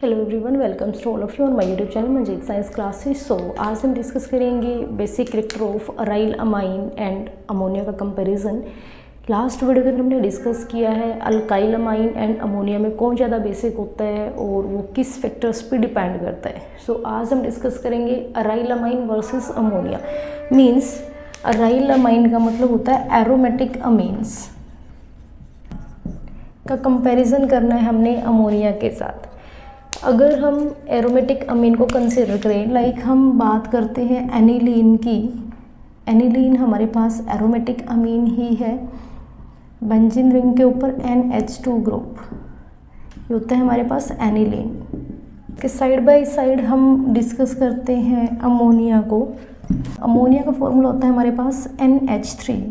Hello everyone, welcome to all of you on my YouTube channel Manjeet science classes. So आज हम discuss करेंगे basic character of aryl amine and ammonia का comparison. Last video के अंदर हमने discuss किया है अल्काइल अमाइन एंड अमोनिया में कौन ज़्यादा बेसिक होता है और वो किस फैक्टर्स पे डिपेंड करता है। सो आज हम डिस्कस करेंगे aryl amine versus ammonia. Means aryl amine का मतलब होता है एरोमेटिक अमीन्स का कंपैरिजन करना है हमने अमोनिया के साथ। अगर हम एरोमेटिक अमीन को कंसिडर करें, लाइक हम बात करते हैं एनिलीन की। एनिलीन हमारे पास एरोमेटिक अमीन ही है। बेंजीन रिंग के ऊपर NH2 ग्रुप, ये होता है हमारे पास एनिलीन के। साइड बाय साइड हम डिस्कस करते हैं अमोनिया को। अमोनिया का फॉर्मूला होता है हमारे पास NH3।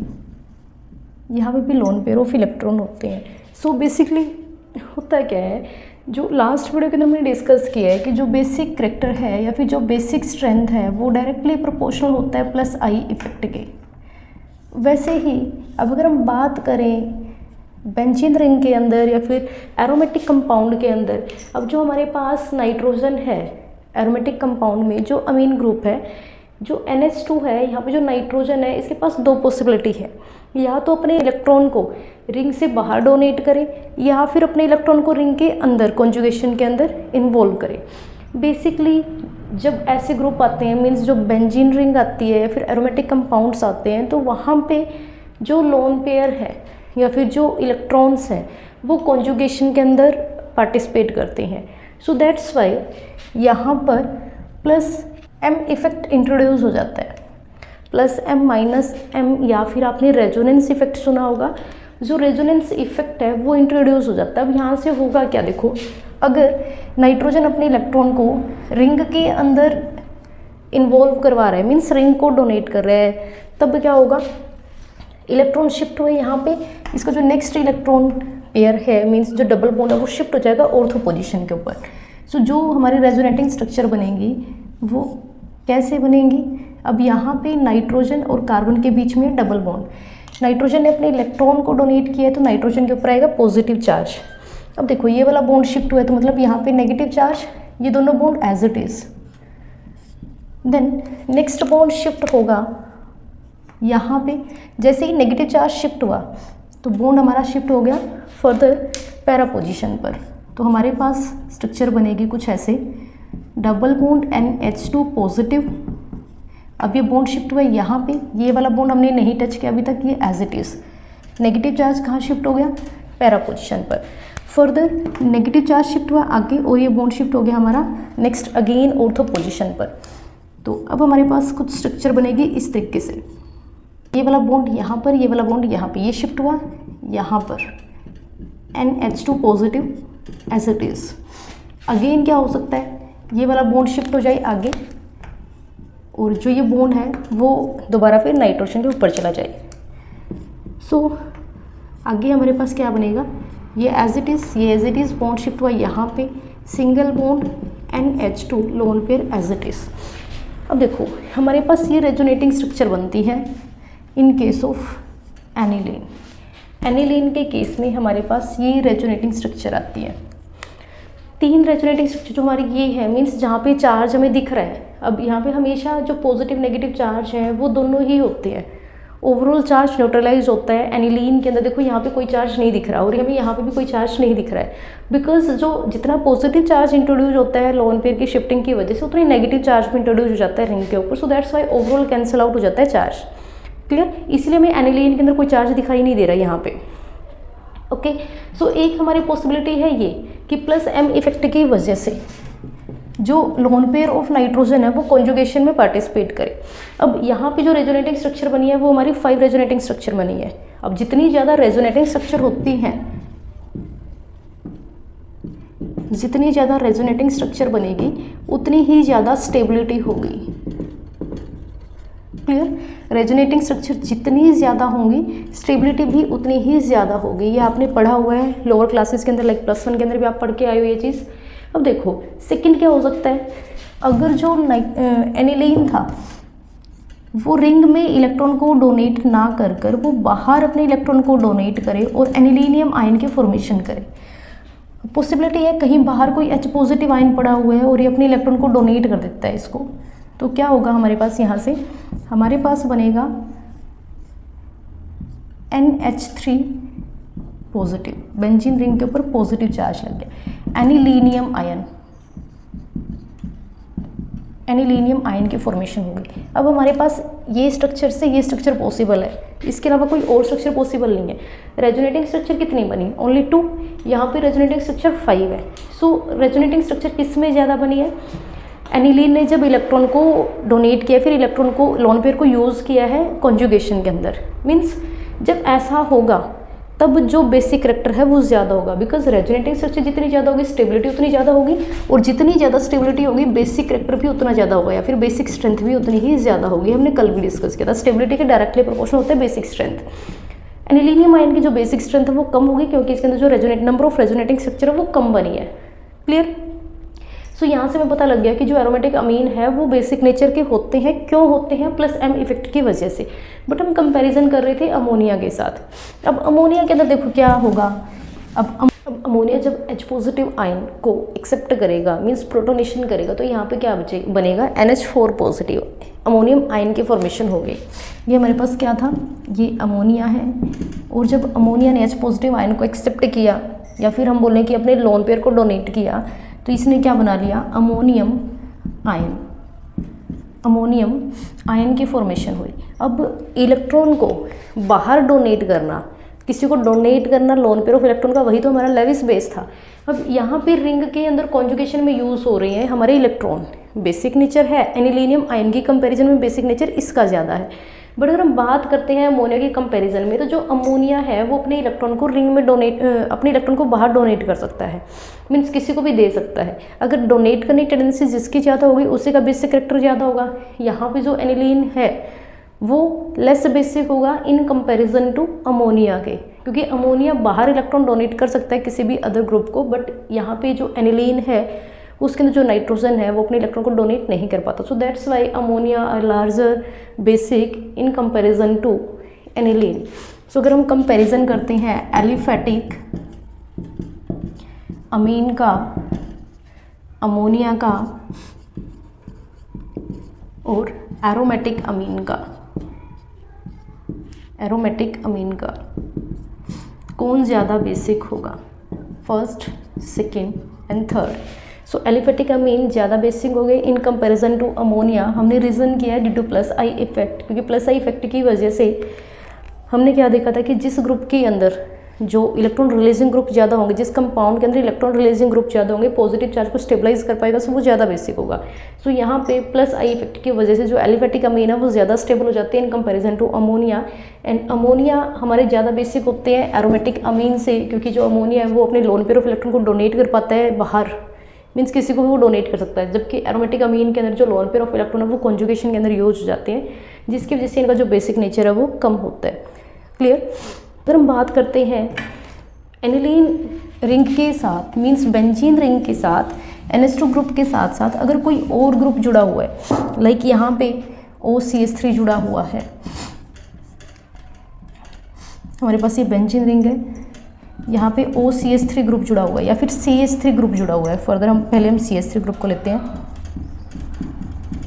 यहाँ पे भी लोन पेयर ऑफ इलेक्ट्रॉन होते हैं। सो बेसिकली होता क्या है, जो लास्ट वीडियो के अंदर हमने डिस्कस किया है कि जो बेसिक करैक्टर है या फिर जो बेसिक स्ट्रेंथ है वो डायरेक्टली प्रोपोर्शनल होता है प्लस आई इफेक्ट के। वैसे ही अब अगर हम बात करें बेंजीन रिंग के अंदर या फिर एरोमेटिक कंपाउंड के अंदर, अब जो हमारे पास नाइट्रोजन है एरोमेटिक कंपाउंड में, जो अमीन ग्रुप है, जो NH2 है, यहाँ पे जो नाइट्रोजन है, इसके पास दो पॉसिबिलिटी है। या तो अपने इलेक्ट्रॉन को रिंग से बाहर डोनेट करे या फिर अपने इलेक्ट्रॉन को रिंग के अंदर कॉन्जुगेशन के अंदर इन्वॉल्व करे। बेसिकली जब ऐसे ग्रुप आते हैं, मीन्स जो बेंजीन रिंग आती है या फिर एरोमेटिक कंपाउंड्स आते हैं, तो वहाँ पे जो लोन पेयर है या फिर जो इलेक्ट्रॉन्स हैं वो कॉन्जुगेशन के अंदर पार्टिसिपेट करते हैं। सो दैट्स वाई यहाँ पर प्लस M इफेक्ट इंट्रोड्यूस हो जाता है, प्लस M माइनस M, या फिर आपने रेजोनेंस इफेक्ट सुना होगा। जो रेजोनेंस इफेक्ट है वो इंट्रोड्यूस हो जाता है। अब यहाँ से होगा क्या, देखो, अगर नाइट्रोजन अपने इलेक्ट्रॉन को रिंग के अंदर इन्वॉल्व करवा रहा है, मीन्स रिंग को डोनेट कर रहा है, तब क्या होगा, इलेक्ट्रॉन शिफ्ट हुए यहाँ पे। इसका जो नेक्स्ट इलेक्ट्रॉन पेयर है, मीन्स जो डबल बॉन्ड है, वो शिफ्ट हो जाएगा ऑर्थो पोजिशन के ऊपर। सो जो हमारी रेजोनेटिंग स्ट्रक्चर बनेंगी वो कैसे बनेंगी, अब यहाँ पे नाइट्रोजन और कार्बन के बीच में डबल बॉन्ड। नाइट्रोजन ने अपने इलेक्ट्रॉन को डोनेट किया है तो नाइट्रोजन के ऊपर आएगा पॉजिटिव चार्ज। अब देखो ये वाला बॉन्ड शिफ्ट हुआ है तो मतलब यहाँ पे नेगेटिव चार्ज, ये दोनों bond as it is. Then next bond shift होगा यहाँ पे। जैसे ही नेगेटिव चार्ज शिफ्ट हुआ तो बॉन्ड हमारा शिफ्ट हो गया फर्दर पैरा पोजिशन पर। तो हमारे पास स्ट्रक्चर बनेगी कुछ ऐसे, डबल बॉन्ड NH2 पॉजिटिव। अब ये बॉन्ड शिफ्ट हुआ यहाँ पे, ये वाला बॉन्ड हमने नहीं टच किया अभी तक, ये as it is. Negative charge कहाँ शिफ्ट हो गया, पैरा पोजिशन पर। फर्दर नेगेटिव चार्ज शिफ्ट हुआ आगे और ये बॉन्ड शिफ्ट हो गया हमारा नेक्स्ट अगेन ऑर्थो पोजिशन पर। तो अब हमारे पास कुछ स्ट्रक्चर बनेगी इस तरीके से, ये वाला बॉन्ड यहाँ पर, ये वाला बॉन्ड यहाँ पे, ये शिफ्ट हुआ यहाँ पर NH2 positive as it is. Again क्या हो सकता है, ये वाला बॉन्ड शिफ्ट हो जाए आगे और जो ये बॉन्ड है वो दोबारा फिर नाइट्रोजन के ऊपर चला जाए। सो आगे हमारे पास क्या बनेगा, ये एज इट इज़, ये as it is, bond shift हुआ यहाँ पे, single bond NH2 lone pair as it is. अब देखो हमारे पास ये रेजोनेटिंग स्ट्रक्चर बनती है in case of aniline. Aniline के केस में हमारे पास ये रेजोनेटिंग स्ट्रक्चर आती है। तीन रेजोनेटिंग स्ट्रक्चर जो हमारी ये है, मीन्स जहाँ पे चार्ज हमें दिख रहा है। अब यहाँ पे हमेशा जो पॉजिटिव नेगेटिव चार्ज है वो दोनों ही होते हैं। ओवरऑल चार्ज न्यूट्रलाइज होता है। एनिलीन के अंदर देखो यहाँ पे कोई चार्ज नहीं दिख रहा और हमें यहाँ पे भी कोई चार्ज नहीं दिख रहा है, बिकॉज जो जितना पॉजिटिव चार्ज इंट्रोड्यूस होता है लोन पेयर की शिफ्टिंग की वजह से, उतना नेगेटिव चार्ज भी इंट्रोड्यूस हो जाता है रिंग के ऊपर। सो that's Y overall cancel out हो जाता है चार्ज। क्लियर, इसलिए हमें एनिलीन के अंदर कोई चार्ज दिखाई नहीं दे रहा है यहाँ पे। ओके, सो एक हमारी पॉसिबिलिटी है ये कि प्लस M इफेक्ट की वजह से जो लोन पेयर ऑफ नाइट्रोजन है वो कॉन्जुगेशन में पार्टिसिपेट करे। अब यहाँ पे जो रेजोनेटिंग स्ट्रक्चर बनी है वो हमारी 5 रेजोनेटिंग स्ट्रक्चर बनी है। अब जितनी ज़्यादा रेजोनेटिंग स्ट्रक्चर होती हैं, जितनी ज़्यादा रेजोनेटिंग स्ट्रक्चर बनेगी उतनी ही ज़्यादा स्टेबिलिटी होगी। क्लियर, रेजोनेटिंग स्ट्रक्चर जितनी ज़्यादा होंगी स्टेबिलिटी भी उतनी ही ज़्यादा होगी। ये आपने पढ़ा हुआ है लोअर क्लासेस के अंदर, लाइक +1 के अंदर भी आप पढ़ के आए हो ये चीज़। अब देखो सेकंड क्या हो सकता है, अगर जो एनिलीन था वो रिंग में इलेक्ट्रॉन को डोनेट ना कर वो बाहर अपने इलेक्ट्रॉन को डोनेट करे और एनिलीनियम आयन के फॉर्मेशन करे। पॉसिबिलिटी है कहीं बाहर कोई H पॉजिटिव आयन पड़ा हुआ है और ये अपने इलेक्ट्रॉन को डोनेट कर देता है इसको, तो क्या होगा हमारे पास, यहाँ से हमारे पास बनेगा NH3 पॉजिटिव, बेंजीन रिंग के ऊपर पॉजिटिव चार्ज लग गया, एनिलीनियम आयन, एनिलीनियम आयन की फॉर्मेशन होगी। अब हमारे पास ये स्ट्रक्चर से ये स्ट्रक्चर पॉसिबल है, इसके अलावा कोई और स्ट्रक्चर पॉसिबल नहीं है। रेजोनेटिंग स्ट्रक्चर कितनी बनी, ओनली 2, यहाँ पे रेजोनेटिंग स्ट्रक्चर 5 है। सो रेजोनेटिंग स्ट्रक्चर किस में ज़्यादा बनी है, एनिलीन ने जब इलेक्ट्रॉन को डोनेट किया, फिर इलेक्ट्रॉन को लोन पेयर को यूज़ किया है कॉन्जुगेशन के अंदर, मीन्स जब ऐसा होगा तब जो बेसिक करैक्टर है वो ज़्यादा होगा, बिकॉज रेजोनेटिंग स्ट्रक्चर जितनी ज़्यादा होगी स्टेबिलिटी उतनी ज़्यादा होगी, और जितनी ज़्यादा स्टेबिलिटी होगी बेसिक करैक्टर भी उतना ज़्यादा होगा, या फिर बेसिक स्ट्रेंथ भी उतनी ही ज़्यादा होगी। हमने कल भी डिस्कस किया था, स्टेबिलिटी के डायरेक्टली प्रोपोर्शनल होता है बेसिक स्ट्रेंथ। एनिलीनियम आयन की जो बेसिक स्ट्रेंथ है वो कम होगी, क्योंकि इसके अंदर जो नंबर ऑफ रेजोनेटिंग स्ट्रक्चर है वो कम बनी है। क्लियर। सो यहाँ से हमें पता लग गया कि जो एरोमेटिक अमीन है वो बेसिक नेचर के होते हैं। क्यों होते हैं, प्लस एम इफेक्ट की वजह से। बट हम कंपैरिजन कर रहे थे अमोनिया के साथ। अब अमोनिया के अंदर देखो क्या होगा, अब अमोनिया जब H पॉजिटिव आयन को एक्सेप्ट करेगा, मीन्स प्रोटोनेशन करेगा, तो यहाँ पे क्या बनेगा, NH4 पॉजिटिव अमोनियम आयन की फॉर्मेशन हो गई। ये हमारे पास क्या था, ये अमोनिया है, और जब अमोनिया ने H पॉजिटिव आयन को एक्सेप्ट किया, या फिर हम बोलें कि अपने लोन पेयर को डोनेट किया, तो इसने क्या बना लिया, अमोनियम आयन, अमोनियम आयन की फॉर्मेशन हुई। अब इलेक्ट्रॉन को बाहर डोनेट करना, किसी को डोनेट करना लोन पेयर ऑफ इलेक्ट्रॉन का, वही तो हमारा लेविस बेस था। अब यहाँ पे रिंग के अंदर कॉन्जुगेशन में यूज़ हो रहे हैं हमारे इलेक्ट्रॉन, बेसिक नेचर है एनिलीनियम आयन की कंपैरिजन में बेसिक नेचर इसका ज़्यादा है। बट अगर हम बात करते हैं अमोनिया की कंपैरिजन में, तो जो अमोनिया है वो अपने इलेक्ट्रॉन को रिंग में अपने इलेक्ट्रॉन को बाहर डोनेट कर सकता है, मीन्स किसी को भी दे सकता है। अगर डोनेट करने की टेंडेंसी जिसकी ज़्यादा होगी उसी का बेसिक करैक्टर ज़्यादा होगा। यहाँ पे जो एनिलीन है वो लेस बेसिक होगा इन कंपैरिजन टू अमोनिया के, क्योंकि अमोनिया बाहर इलेक्ट्रॉन डोनेट कर सकता है किसी भी अदर ग्रुप को, बट यहाँ पे जो एनिलीन है उसके अंदर जो नाइट्रोजन है वो अपने इलेक्ट्रॉन को डोनेट नहीं कर पाता। So that's why ammonia are larger basic in comparison to aniline. So अगर हम कंपैरिजन करते हैं एलिफेटिक अमीन का, अमोनिया का और एरोमेटिक अमीन का, एरोमेटिक अमीन का कौन ज़्यादा बेसिक होगा, first, second and third. So aliphatic अमीन ज़्यादा बेसिक हो गए इन कंपैरिजन टू अमोनिया। हमने रीज़न किया due two plus I effect, क्योंकि प्लस आई इफेक्ट की वजह से हमने क्या देखा था कि जिस ग्रुप के अंदर जो इलेक्ट्रॉन रिलीजिंग ग्रुप ज़्यादा होंगे, जिस कंपाउंड के अंदर इलेक्ट्रॉन रिलीजिंग ग्रुप ज़्यादा होंगे, पॉजिटिव चार्ज को स्टेबलाइज कर पाएगा, सो वो ज़्यादा बेसिक होगा। सो यहाँ पे प्लस आई इफेक्ट की वजह से जो एलिफेटिक अमीन है वो ज़्यादा स्टेबल हो जाते हैं in comparison to ammonia. And ammonia हमारे ज़्यादा बेसिक होते हैं एरोमेटिक अमीन से, क्योंकि जो अमोनिया है वो अपने लोन पेयर ऑफ इलेक्ट्रॉन को डोनेट कर पाता है बाहर, मीन्स किसी को भी वो डोनेट कर सकता है, जबकि एरोमेटिक अमीन के अंदर जो लोन पेयर ऑफ इलेक्ट्रॉन है वो कॉन्जुगेशन के अंदर यूज हो जाते हैं, जिसकी वजह से इनका जो बेसिक नेचर है वो कम होता है। क्लियर। अगर हम बात करते हैं एनिलीन रिंग के साथ, मीन्स बेंजीन रिंग के साथ NH2 ग्रुप के साथ साथ अगर कोई और ग्रुप जुड़ा हुआ है, लाइक यहाँ पे OCH3 जुड़ा हुआ है, हमारे पास ये बेंजीन रिंग है, यहाँ पे OCH3 ग्रुप जुड़ा हुआ है या फिर CH3 ग्रुप जुड़ा हुआ है। फर्दर हम CH3 ग्रुप को लेते हैं।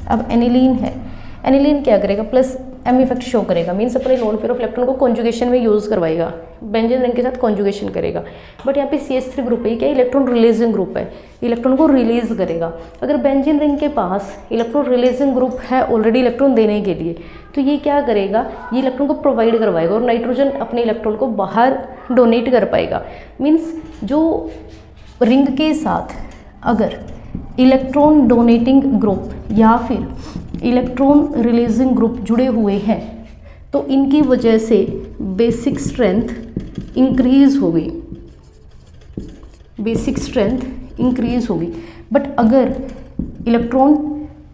अब एनिलीन है, एनिलीन क्या करेगा, प्लस एम इफेक्ट शो करेगा, मीन्स अपने लोन पेयर ऑफ इलेक्ट्रॉन को कॉन्जुगेशन में यूज़ करवाएगा, बेंजीन रिंग के साथ कॉन्जुगेशन करेगा। बट यहाँ पे CH3 ग्रुप है, क्या इलेक्ट्रॉन रिलीजिंग ग्रुप है, इलेक्ट्रॉन को रिलीज करेगा। अगर बेंजीन रिंग के पास इलेक्ट्रॉन रिलीजिंग ग्रुप है ऑलरेडी इलेक्ट्रॉन देने के लिए, तो ये क्या करेगा, ये इलेक्ट्रॉन को प्रोवाइड करवाएगा और नाइट्रोजन अपने इलेक्ट्रॉन को बाहर डोनेट कर पाएगा। मीन्स जो रिंग के साथ अगर इलेक्ट्रॉन डोनेटिंग ग्रुप या फिर इलेक्ट्रॉन रिलीजिंग ग्रुप जुड़े हुए हैं, तो इनकी वजह से बेसिक स्ट्रेंथ इंक्रीज होगी, बेसिक स्ट्रेंथ इंक्रीज होगी। बट अगर electron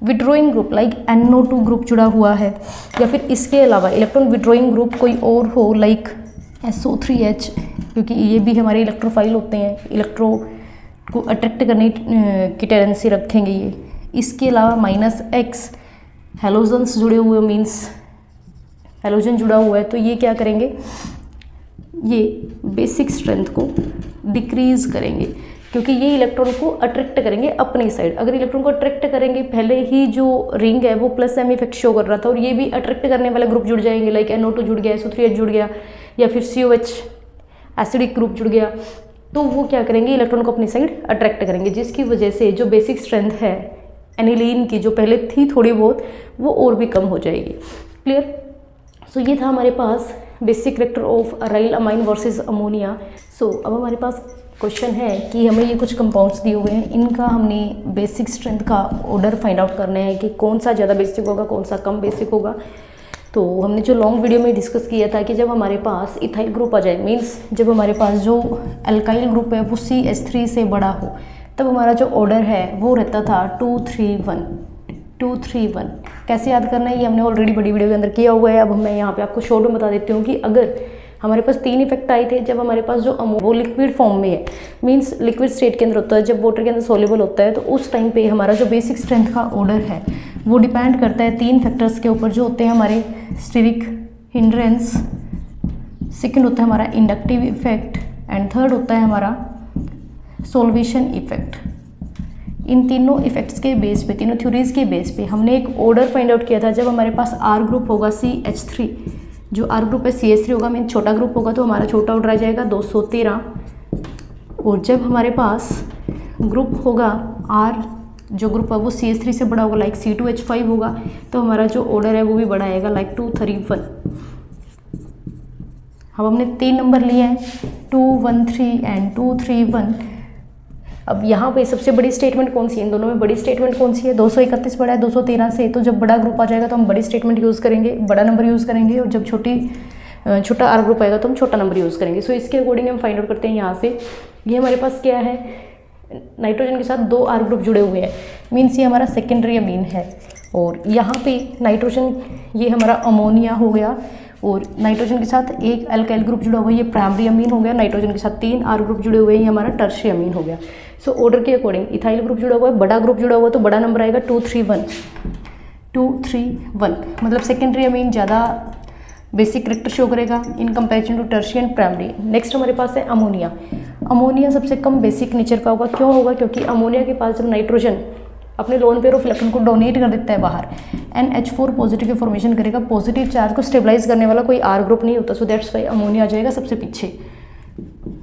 withdrawing group like NO2 group जुड़ा हुआ है, या फिर इसके अलावा इलेक्ट्रॉन विड्रॉइंग ग्रुप कोई और हो लाइक SO3H, क्योंकि ये भी हमारे इलेक्ट्रोफाइल होते हैं, इलेक्ट्रो को अट्रैक्ट करने की टेंडेंसी रखेंगे ये। इसके अलावा -X हेलोजन्स जुड़े हुए, मीन्स हेलोजन जुड़ा हुआ है, तो ये क्या करेंगे, ये बेसिक स्ट्रेंथ को डिक्रीज़ करेंगे। क्योंकि ये इलेक्ट्रॉन को अट्रैक्ट करेंगे अपनी साइड। अगर इलेक्ट्रॉन को अट्रैक्ट करेंगे, पहले ही जो रिंग है वो प्लस एम इफेक्ट शो कर रहा था और ये भी अट्रैक्ट करने वाले ग्रुप जुड़ जाएंगे, लाइक NO2 जुड़ गया, SO3H जुड़ गया, या फिर COH एसिडिक ग्रुप जुड़ गया, तो वो क्या करेंगे, इलेक्ट्रॉन को अपनी साइड अट्रैक्ट करेंगे, जिसकी वजह से जो बेसिक स्ट्रेंथ है एनिलीन की, जो पहले थी थोड़ी बहुत, वो और भी कम हो जाएगी। क्लियर? सो ये था हमारे पास basic character of aryl amine versus ammonia. So अब हमारे पास क्वेश्चन है कि हमें ये कुछ कंपाउंड्स दिए हुए हैं, इनका हमने बेसिक स्ट्रेंथ का ऑर्डर फाइंड आउट करना है कि कौन सा ज़्यादा बेसिक होगा, कौन सा कम बेसिक होगा। तो हमने जो लॉन्ग वीडियो में डिस्कस किया था कि जब हमारे पास इथाइल ग्रुप आ जाए, मीन्स जब हमारे पास जो अल्काइल ग्रुप है वो CH3 से बड़ा हो, तब हमारा जो ऑर्डर है वो रहता था 2 3 1 2 3 1। कैसे याद करना है ये हमने ऑलरेडी बड़ी वीडियो के अंदर किया हुआ है। अब मैं यहाँ पे आपको शॉर्ट में बता देती हूँ कि अगर हमारे पास 3 इफेक्ट आए थे, जब हमारे पास जो वो लिक्विड फॉर्म में है, मींस लिक्विड स्टेट के अंदर होता है, जब वाटर के अंदर सोल्यूबल होता है, तो उस टाइम पे हमारा जो बेसिक स्ट्रेंथ का ऑर्डर है वो डिपेंड करता है 3 फैक्टर्स के ऊपर, जो होते हैं हमारे स्टेरिक हिंड्रेंस, सेकंड होता है हमारा इंडक्टिव इफेक्ट, एंड थर्ड होता है हमारा सोल्वेशन इफेक्ट। इन तीनों इफेक्ट्स के बेस पे, तीनों थ्योरीज के बेस पे हमने एक ऑर्डर फाइंड आउट किया था। जब हमारे पास R ग्रुप होगा CH3, जो R ग्रुप है CH3 होगा, मीन छोटा ग्रुप होगा, तो हमारा छोटा ऑर्डर आ जाएगा 213। और जब हमारे पास ग्रुप होगा R, जो ग्रुप है वो CH3 से बड़ा होगा, लाइक C2H5 होगा, तो हमारा जो ऑर्डर है वो भी बड़ा आएगा, लाइक 231। अब हमने 3 नंबर लिए हैं, 213 एंड 231। अब यहाँ पे सबसे बड़ी स्टेटमेंट कौन सी है, इन दोनों में बड़ी स्टेटमेंट कौन सी है? 231 बड़ा है 213 से, तो जब बड़ा ग्रुप आ जाएगा तो हम बड़ी स्टेटमेंट यूज़ करेंगे, बड़ा नंबर यूज़ करेंगे, और जब छोटा R ग्रुप आएगा तो हम छोटा नंबर यूज़ करेंगे। सो इसके अकॉर्डिंग हम फाइंड आउट करते हैं यहाँ से, ये हमारे पास क्या है, नाइट्रोजन के साथ 2 R ग्रुप जुड़े हुए हैं, मीन्स ये हमारा सेकेंडरी अमीन है। और यहाँ पे नाइट्रोजन, ये हमारा अमोनिया हो गया, और नाइट्रोजन के साथ एक अल्काइल ग्रुप जुड़ा हुआ है, ये प्राइमरी अमीन हो गया। नाइट्रोजन के साथ 3 R ग्रुप जुड़े हुए हैं, ये हमारा टर्शियरी अमीन हो गया। सो ऑर्डर के अकॉर्डिंग इथाइल ग्रुप जुड़ा हुआ है, बड़ा ग्रुप जुड़ा हुआ है, तो बड़ा नंबर आएगा 231। मतलब सेकेंडरी अमीन ज़्यादा बेसिक कैरेक्टर शो करेगा in comparison to tertiary and primary. Next हमारे पास है अमोनिया। अमोनिया सबसे कम बेसिक नेचर का होगा। क्यों होगा? क्योंकि अमोनिया के पास जब नाइट्रोजन अपने लोन पेयर ऑफ इलेक्ट्रॉन को डोनेट कर देता है बाहर, NH4 पॉजिटिव की फॉर्मेशन करेगा, पॉजिटिव चार्ज को स्टेबलाइज करने वाला कोई R ग्रुप नहीं होता। सो दैट्स वाई अमोनिया आ जाएगा सबसे पीछे।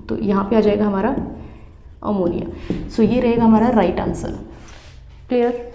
तो यहाँ पे आ जाएगा हमारा अमोनिया। सो ये रहेगा हमारा राइट आंसर। क्लियर?